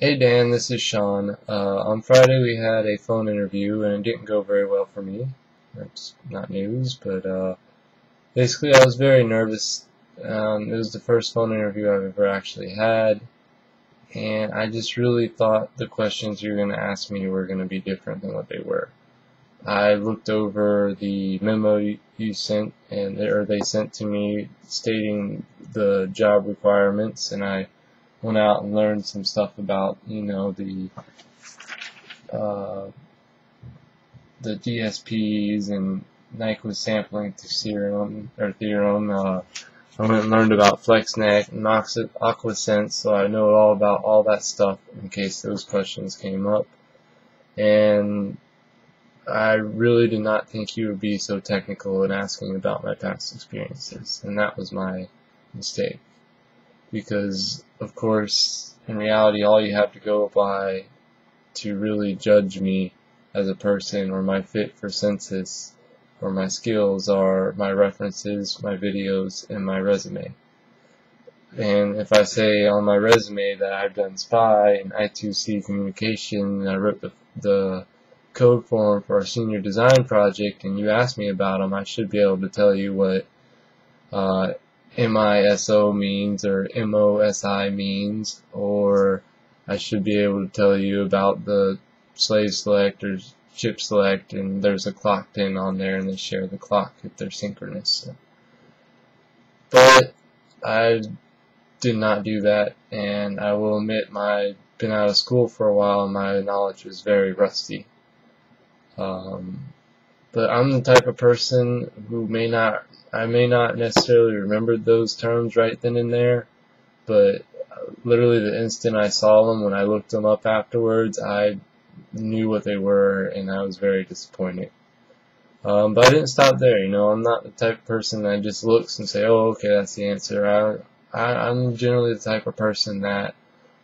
Hey Dan, this is Sean. On Friday we had a phone interview and it didn't go very well for me. That's not news, but basically I was very nervous. It was the first phone interview I've ever actually had, and I just really thought the questions you were going to ask me were going to be different than what they were. I looked over the memo you sent, or they sent to me stating the job requirements, and I went out and learned some stuff about, the DSPs and Nyquist sampling theorem. I went and learned about FlexNet and Aquasense, so I know all about all that stuff in case those questions came up. And I really did not think you would be so technical in asking about my past experiences, and that was my mistake. Because, of course, in reality, all you have to go by to really judge me as a person or my fit for census or my skills are my references, my videos, and my resume. And if I say on my resume that I've done SPI and I2C communication, and I wrote the code form for our senior design project, and you ask me about them, I should be able to tell you what MISO means or MOSI means, or I should be able to tell you about the slave select or chip select, and there's a clock pin on there and they share the clock if they're synchronous. But I did not do that, and I will admit I've been out of school for a while and my knowledge was very rusty. But I'm the type of person who I may not necessarily remember those terms right then and there, but literally the instant I saw them, when I looked them up afterwards, I knew what they were, and I was very disappointed. But I didn't stop there, I'm not the type of person that just looks and say, oh, okay, that's the answer. I'm generally the type of person that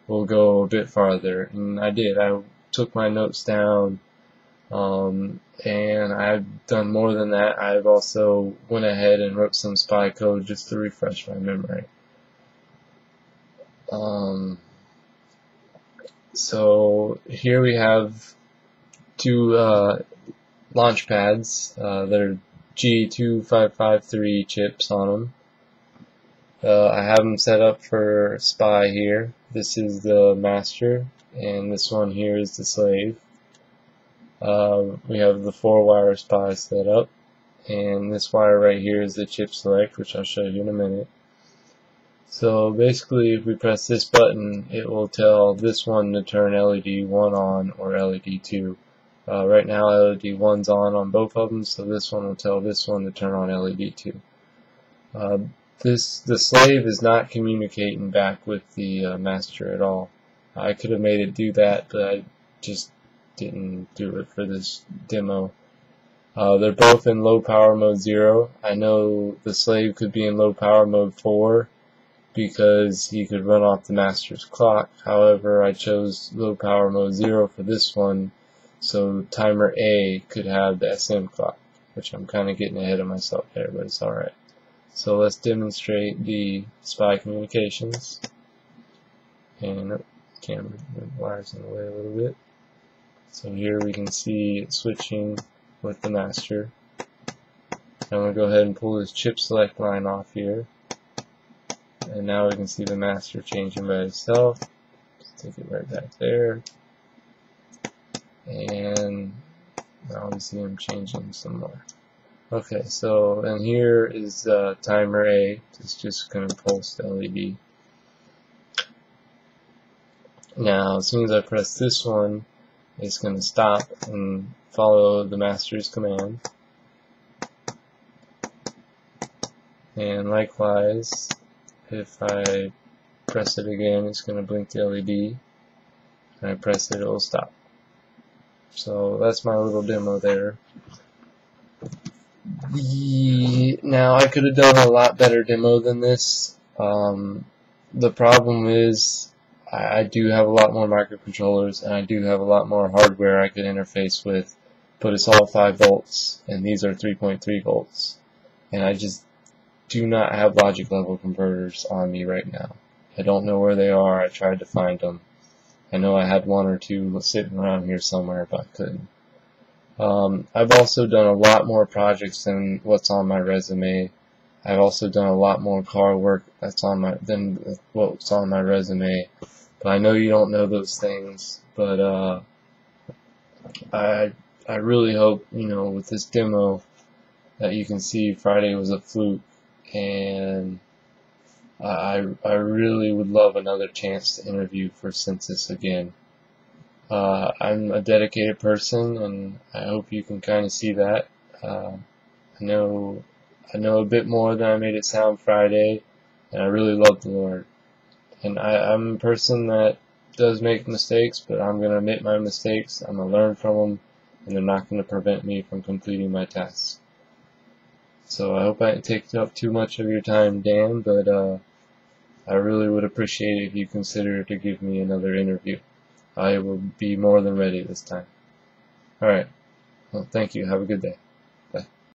will go a bit farther, and I did. I took my notes down, and I've done more than that. I've also went ahead and wrote some SPI code just to refresh my memory. So here we have two launch pads. They're G2553 chips on them. I have them set up for SPI here. This is the master, and this one here is the slave. We have the 4-wire SPI set up, and this wire right here is the chip select, which I'll show you in a minute. So basically, if we press this button, it will tell this one to turn LED 1 on or LED 2. Right now LED 1's on both of them, so this one will tell this one to turn on LED 2. The slave is not communicating back with the master at all. I could have made it do that, but I just didn't do it for this demo. They're both in low power mode 0. I know the slave could be in low power mode 4 because he could run off the master's clock. However, I chose low power mode 0 for this one, so timer A could have the SM clock, which I'm kind of getting ahead of myself there, but it's alright. So let's demonstrate the SPI communications. And camera, the wire's in the way a little bit. So here we can see it switching with the master. I'm going to go ahead and pull this chip select line off here. And now we can see the master changing by itself. Let's take it right back there. And now we see him changing some more. Okay, so and here is timer A. It's just going to pulse the LED. Now, as soon as I press this one, it's going to stop and follow the master's command. And likewise, if I press it again, it's going to blink the LED. And I press it, it will stop. So that's my little demo there. Now I could have done a lot better demo than this. The problem is I do have a lot more microcontrollers and I do have a lot more hardware I could interface with, but it's all 5 volts and these are 3.3 volts, and I just do not have logic level converters on me right now. I don't know where they are. I tried to find them. I know I had one or two sitting around here somewhere, but I couldn't. I've also done a lot more projects than what's on my resume. I've also done a lot more car work than what's on my resume. But I know you don't know those things. But I really hope, with this demo that you can see Friday was a fluke, and I really would love another chance to interview for Census again. I'm a dedicated person, and I hope you can kind of see that. I know a bit more than I made it sound Friday, and I really love the Lord. And I'm a person that does make mistakes, but I'm going to admit my mistakes, I'm going to learn from them, and they're not going to prevent me from completing my tasks. So I hope I didn't take up too much of your time, Dan, but I really would appreciate it if you consider to give me another interview. I will be more than ready this time. Alright, well, thank you. Have a good day.